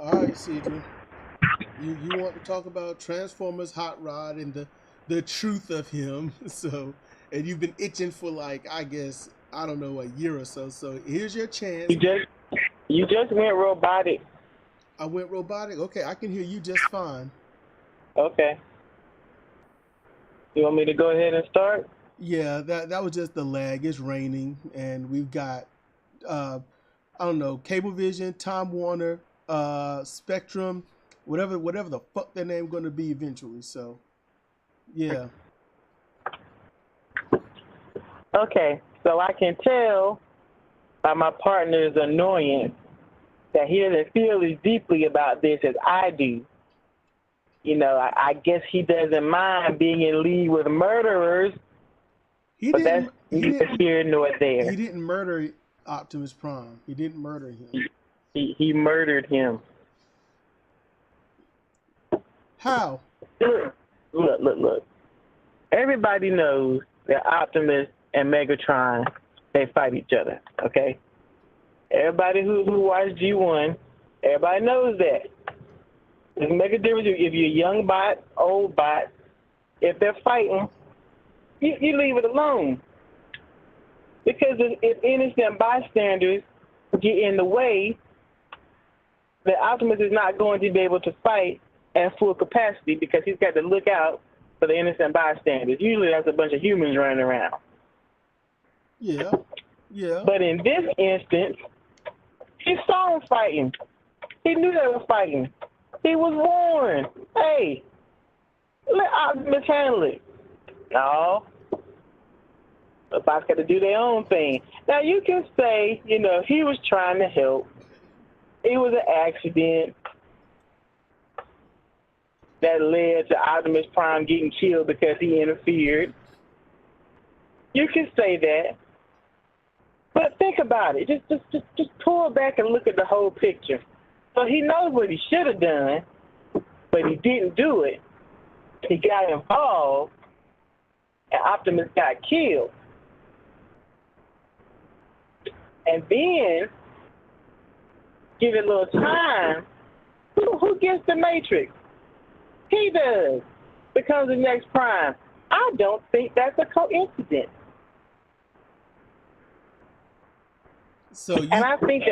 All right, Sidra. You want to talk about Transformers Hot Rod and the truth of him. So, and you've been itching for like, I guess, I don't know, a year or so. So here's your chance. You just you just went robotic. I went robotic. Okay, I can hear you just fine. Okay. You want me to go ahead and start? Yeah, that was just the lag. It's raining, and we've got uh, I don't know, Cablevision, Time Warner, Spectrum, whatever the fuck their name going to be eventually. So, yeah. Okay. So I can tell by my partner's annoyance that he doesn't feel as deeply about this as I do. You know, I guess he doesn't mind being in league with murderers, but that's neither here nor there. He didn't murder Optimus Prime. He didn't murder him. He murdered him. How? Look. Everybody knows that Optimus and Megatron, they fight each other, okay? Everybody who watched G1, everybody knows that. Doesn't make a difference if you're a young bot, old bot. If they're fighting, you leave it alone. Because if innocent bystanders get in the way, the Optimus is not going to be able to fight at full capacity because he's got to look out for the innocent bystanders. Usually that's a bunch of humans running around. Yeah. But in this instance, he saw them fighting. He knew they were fighting. He was warned, hey, let Optimus handle it. No. The bots got to do their own thing. Now, you can say, you know, he was trying to help. It was an accident that led to Optimus Prime getting killed because he interfered. You can say that. But think about it. Just pull back and look at the whole picture. So he knows what he should have done, but he didn't do it. He got involved, and Optimus got killed. And then, give it a little time, who gets the Matrix? He does. Becomes the next Prime. I don't think that's a coincidence. And I think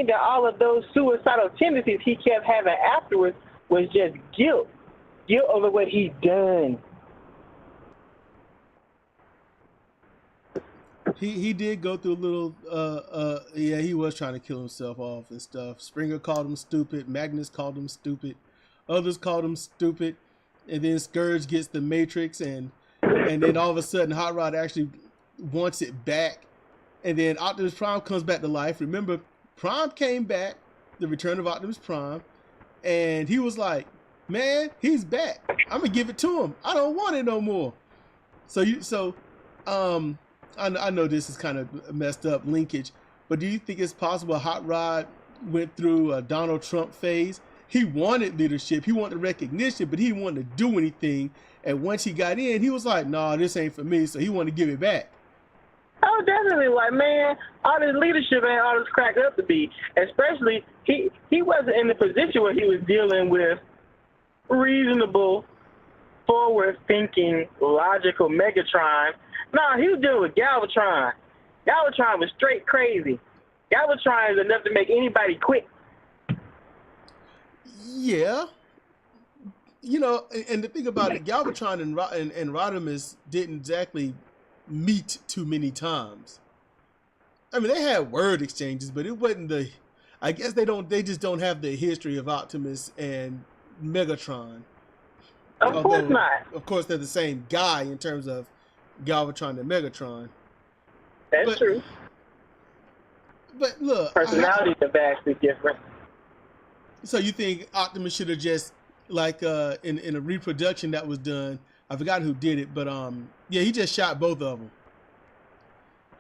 that all of those suicidal tendencies he kept having afterwards was just guilt over what he'd done. He did go through a little yeah, he was trying to kill himself off and stuff. Springer called him stupid, Magnus called him stupid, others called him stupid, and then Scourge gets the Matrix, and then all of a sudden Hot Rod actually wants it back, and then Optimus Prime comes back to life. Remember, Prime came back, the Return of Optimus Prime, and he was like, man, he's back. I'm gonna give it to him. I don't want it no more. I know this is kind of messed up linkage, but do you think it's possible Hot Rod went through a Donald Trump phase? He wanted leadership, he wanted recognition, but he didn't want to do anything. And once he got in, he was like, nah, this ain't for me. So he wanted to give it back. Oh, definitely. Like, man, all this leadership ain't all this cracked up to be. Especially, he wasn't in the position where he was dealing with reasonable, forward-thinking, logical Megatron. No, he was dealing with Galvatron. Galvatron was straight crazy. Galvatron is enough to make anybody quit. Yeah. You know, and the thing about it, Galvatron and Rodimus didn't exactly meet too many times. I mean, they had word exchanges, but it wasn't I guess they just don't have the history of Optimus and Megatron. Of course not. Of course, they're the same guy in terms of Galvatron and Megatron. That's true. But look, personalities are vastly different. So you think Optimus should have just, like, in a reproduction that was done, I forgot who did it, but yeah, he just shot both of them.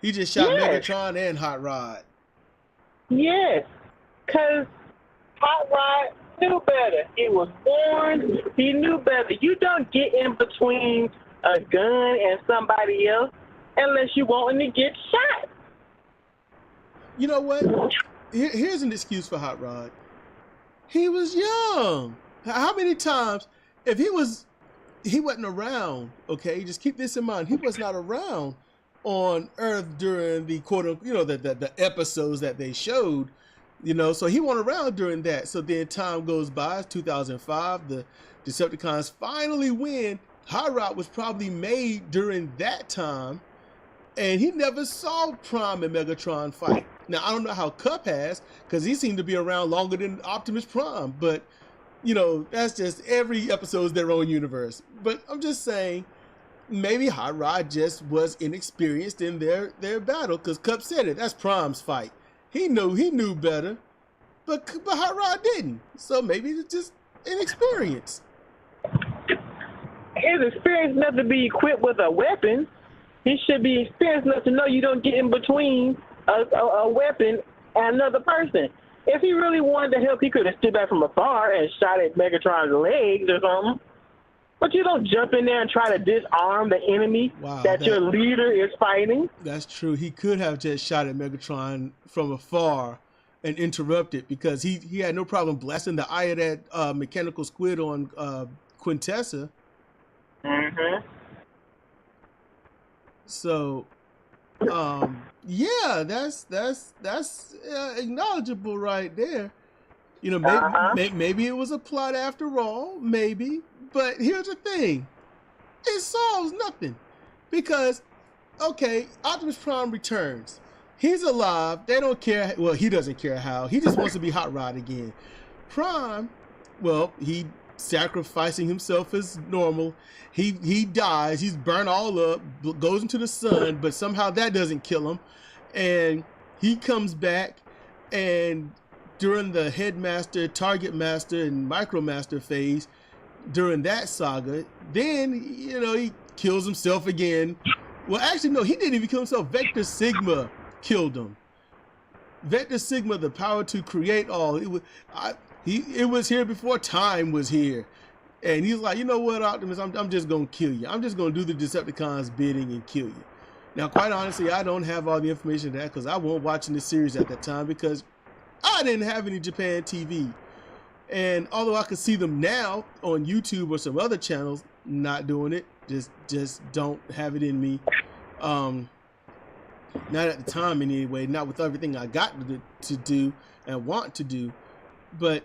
He just shot Megatron and Hot Rod. Yes, because Hot Rod knew better. He was born, he knew better. You don't get in between a gun and somebody else unless you want him to get shot. You know what? Here's an excuse for Hot Rod. He was young. How many times, if he wasn't around, okay, just keep this in mind, he was not around on Earth during the the episodes that they showed, so he wasn't around during that. So then time goes by, 2005, the Decepticons finally win. Hot Rod was probably made during that time, and he never saw Prime and Megatron fight. Now, I don't know how Cup has, because he seemed to be around longer than Optimus Prime, but, that's just every episode's their own universe. But I'm just saying, maybe Hot Rod just was inexperienced in their battle, because Cup said it, that's Prime's fight. He knew better, but Hot Rod didn't. So maybe it's just inexperienced. His experience enough to be equipped with a weapon. He should be experienced enough to know you don't get in between a weapon and another person. If he really wanted to help, he could have stood back from afar and shot at Megatron's legs or something. But you don't jump in there and try to disarm the enemy that your leader is fighting. That's true. He could have just shot at Megatron from afar and interrupted, because he had no problem blasting the eye of that mechanical squid on Quintessa. Mm-hmm. So, yeah, that's acknowledgeable right there. Maybe it was a plot after all, maybe. But here's the thing, it solves nothing, because, okay, Optimus Prime returns. He's alive. They don't care. Well, he doesn't care how. He just wants to be Hot Rod again. Prime, well, he sacrificing himself as normal. He dies. He's burnt all up, goes into the sun, but somehow that doesn't kill him. And he comes back, and during the Headmaster, Target Master, and Micromaster phase, during that saga, then, he kills himself again. Well, actually, no, he didn't even kill himself. Vector Sigma killed him. Vector Sigma, the power to create all. It was here before time was here. And he's like, you know what, Optimus, I'm just going to kill you. I'm just going to do the Decepticons' bidding and kill you. Now, quite honestly, I don't have all the information of that, because I wasn't watching the series at that time, because I didn't have any Japan TV. And although I could see them now on YouTube or some other channels, not doing it, just don't have it in me. Not at the time anyway, not with everything I got to do and want to do. But,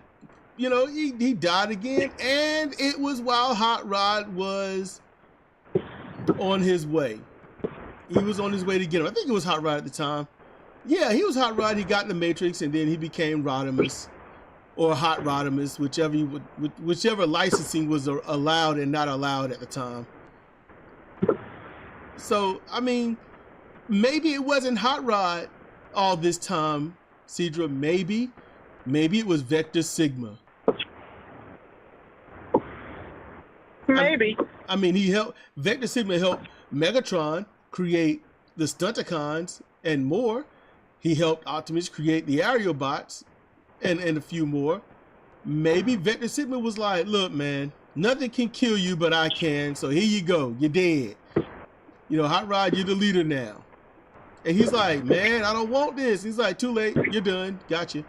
he died again, and it was while Hot Rod was on his way. He was on his way to get him. I think it was Hot Rod at the time. Yeah, he was Hot Rod. He got in the Matrix, and then he became Rodimus. Or Hot Rodimus, whichever licensing was allowed and not allowed at the time. So, I mean, maybe it wasn't Hot Rod all this time, Sidra. Maybe it was Vector Sigma. Maybe. I mean, Vector Sigma helped Megatron create the Stunticons and more. He helped Optimus create the Aerobots. And a few more. Maybe Vector Sigma was like, look, man, nothing can kill you but I can, so here you go, you're dead. Hot Rod, you're the leader now. And he's like, man, I don't want this. He's like, too late, you're done, gotcha.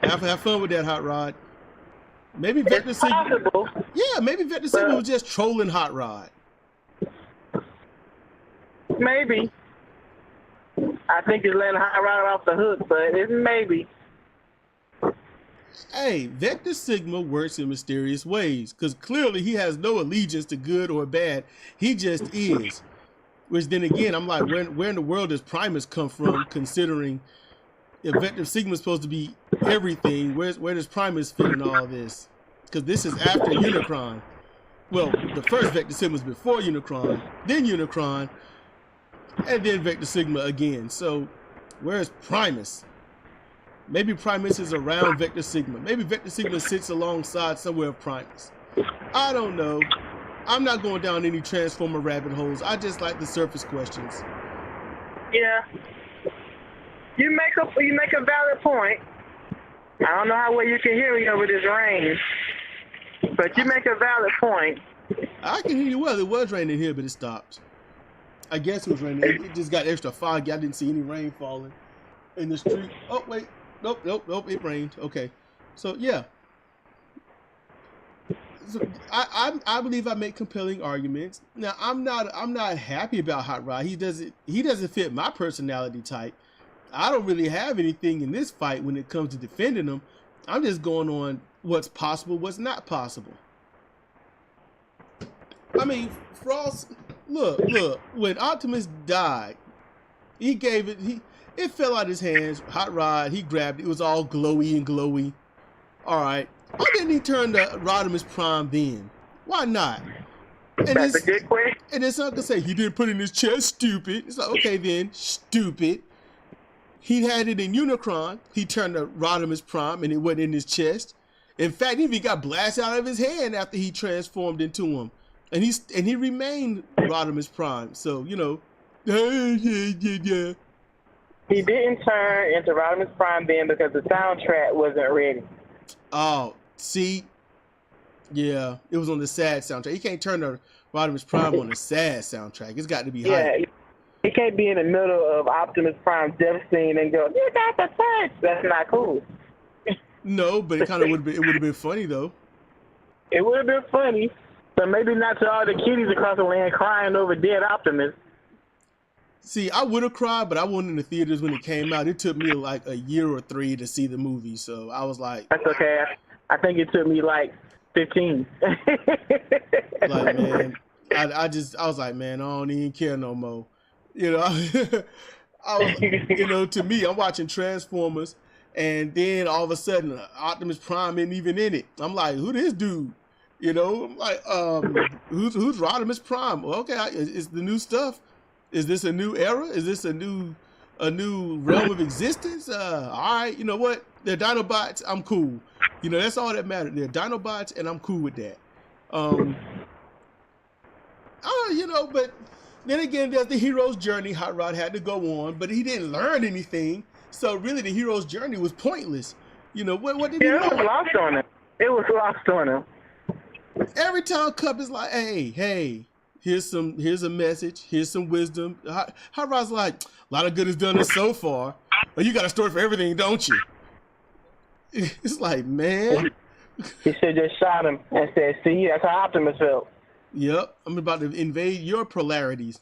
Have fun with that, Hot Rod. Maybe Vector Sigma. Yeah, maybe Vector Sigma was just trolling Hot Rod. Maybe. I think he's letting Hot Rod off the hook, but it's maybe. Hey, Vector Sigma works in mysterious ways, because clearly he has no allegiance to good or bad. He just is. Which then again, I'm like, where in the world does Primus come from, considering if Vector Sigma is supposed to be everything, where does Primus fit in all this? Because this is after Unicron. Well, the first Vector Sigma was before Unicron, then Unicron, and then Vector Sigma again. So where's Primus? Maybe Primus is around Vector Sigma. Maybe Vector Sigma sits alongside somewhere of Primus. I don't know. I'm not going down any Transformer rabbit holes. I just like the surface questions. Yeah. You make a valid point. I don't know how well you can hear me over this rain, but you make a valid point. I can hear you well. It was raining here, but it stopped. I guess it was raining. It just got extra foggy. I didn't see any rain falling in the street. Oh, wait. Nope. It rained. Okay. So, yeah. I believe I make compelling arguments. Now I'm not happy about Hot Rod. He doesn't fit my personality type. I don't really have anything in this fight when it comes to defending him. I'm just going on what's possible, what's not possible. I mean, Frost, look, when Optimus died, he gave it, it fell out his hands. Hot Rod, he grabbed it. It was all glowy and glowy. All right. Why didn't he turn to Rodimus Prime then? Why not? And That's a good question. And then someone could say, he didn't put it in his chest, stupid. It's like, okay then, stupid. He had it in Unicron. He turned to Rodimus Prime and it went in his chest. In fact, he even got blasted out of his hand after he transformed into him. And he remained Rodimus Prime. So, you know. He didn't turn into Rodimus Prime then because the soundtrack wasn't ready. Oh, see? Yeah, it was on the sad soundtrack. You can't turn to Rodimus Prime on the sad soundtrack. It's got to be hype. Yeah, he can't be in the middle of Optimus Prime's death scene and go, you got the touch. That's not cool. No, but it kind of would have been funny though. It would have been funny, but maybe not to all the kiddies across the land crying over dead Optimus. See, I would have cried, but I wasn't in the theaters when it came out. It took me like a year or 3 to see the movie, so I was like, that's okay. I think it took me like 15. Like, man, I was like, man, I don't even care no more. You know, to me, I'm watching Transformers, and then all of a sudden, Optimus Prime isn't even in it. I'm like, who this dude? You know, I'm like, who's Rodimus Prime? Well, okay, it's the new stuff. Is this a new era? Is this a new realm of existence? All right, you know what? They're Dinobots. I'm cool. You know, that's all that matters. They're Dinobots, and I'm cool with that. You know, but then again, there's the hero's journey Hot Rod had to go on, but he didn't learn anything. So really, the hero's journey was pointless. You know, what did he learn? It was lost on him. It was lost on him. Every time Cup is like, hey, here's a message, here's some wisdom. Hot Rod's like, a lot of good is done so far. But you got a story for everything, don't you? It's like, man. He should have just shot him and said, see, that's how Optimus felt. Yep, I'm about to invade your polarities.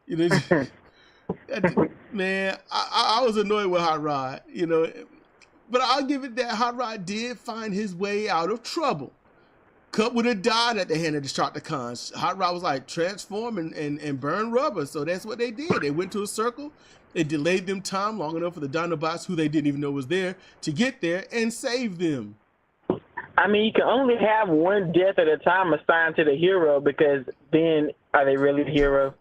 You know, man, I was annoyed with Hot Rod, you know, but I'll give it that Hot Rod did find his way out of trouble. Cup would have died at the hand of the Destructicons. Hot Rod was like, transform and burn rubber, so that's what they did. They went to a circle. It delayed them time long enough for the Dinobots, who they didn't even know was there, to get there and save them. I mean, you can only have one death at a time assigned to the hero, because then are they really the hero?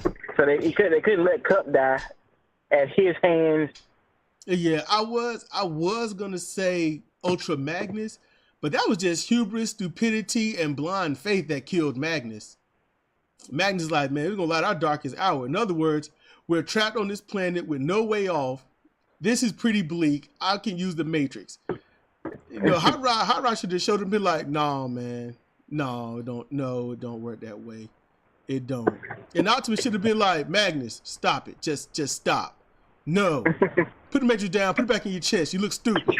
So they couldn't let Cup die at his hands. Yeah, I was gonna say Ultra Magnus, but that was just hubris, stupidity, and blind faith that killed Magnus. Magnus is like, man, we're gonna light our darkest hour. In other words, we're trapped on this planet with no way off. This is pretty bleak. I can use the Matrix. You know, Hot Rod should have showed him, been like, no, man, it don't work that way. It don't. And Optimus should have been like, Magnus, stop it. Just stop. No. Put the Matrix down, put it back in your chest. You look stupid. You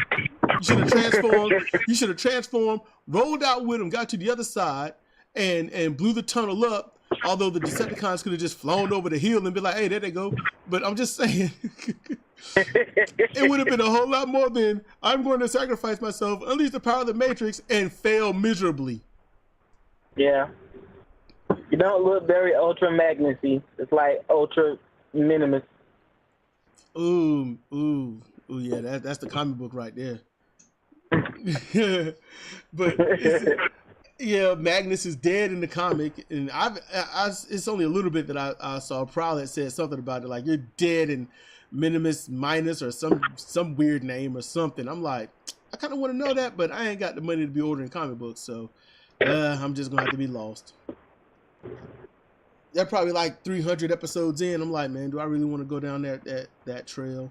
should have transformed, rolled out with him, got to the other side, and blew the tunnel up. Although the Decepticons could have just flown over the hill and been like, hey, there they go. But I'm just saying, it would have been a whole lot more than, I'm going to sacrifice myself, unleash the power of the Matrix, and fail miserably. Yeah. You don't look very Ultra Magnus-y. It's like Ultra Minimus. Ooh, yeah, that's the comic book right there. But yeah, Magnus is dead in the comic, and it's only a little bit that I saw. Probably that said something about it, like, you're dead in Minimus Minus or some weird name or something. I'm like, I kind of want to know that, but I ain't got the money to be ordering comic books, so I'm just gonna have to be lost. They're probably like 300 episodes in. I'm like, man, do I really want to go down that trail?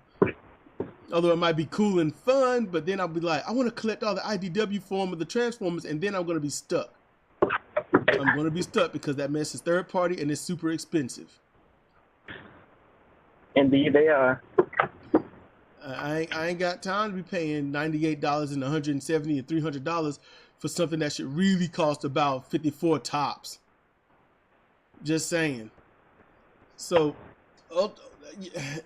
Although it might be cool and fun, but then I'll be like, I want to collect all the IDW form of the Transformers, and then I'm going to be stuck. I'm going to be stuck because that mess is third party and it's super expensive. Indeed they are. I ain't got time to be paying $98 and $170 and $300 for something that should really cost about 54 tops. Just saying. So,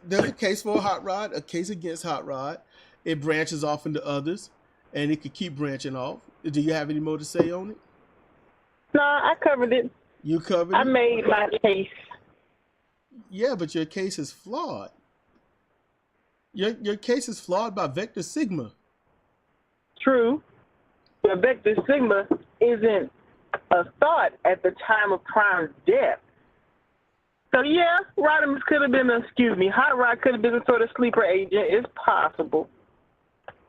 there's a case for a hot rod, a case against hot rod. It branches off into others, and it could keep branching off. Do you have any more to say on it? No, I covered it. You covered it? I made my case. Yeah, but your case is flawed. Your case is flawed by Vector Sigma. True. But Vector Sigma isn't a thought at the time of Prime's death. So yeah, Rodimus could have been, Hot Rod could have been a sort of sleeper agent. It's possible.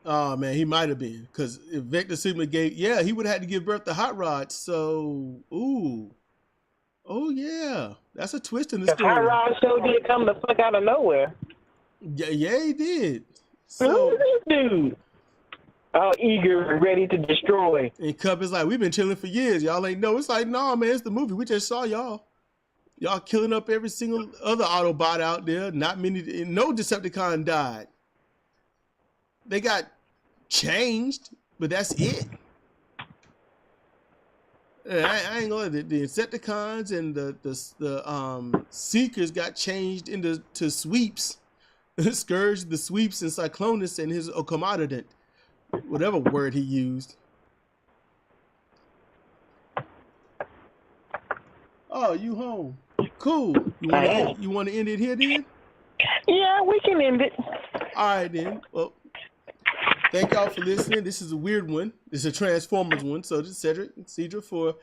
Oh man, he might have been, because if Vector Sigma he would have had to give birth to Hot Rod. So, oh yeah, that's a twist in the story. Hot Rod show did come the fuck out of nowhere. Yeah, he did. So, who's this dude? All eager and ready to destroy. And Cup is like, we've been chilling for years. Y'all ain't know. It's like, nah, man, it's the movie. We just saw y'all. Y'all killing up every single other Autobot out there. Not many, no Decepticon died. They got changed, but that's it. I ain't gonna. The Decepticons and the Seekers got changed into sweeps. Scourge, the sweeps, and Cyclonus and his Okomadident. Whatever word he used. Oh, you home? Cool. You want to end it here then? Yeah, we can end it. All right then. Well, thank y'all for listening. This is a weird one. This is a Transformers one. So this is Cedric and Sidra for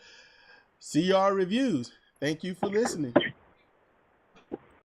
CR Reviews. Thank you for listening.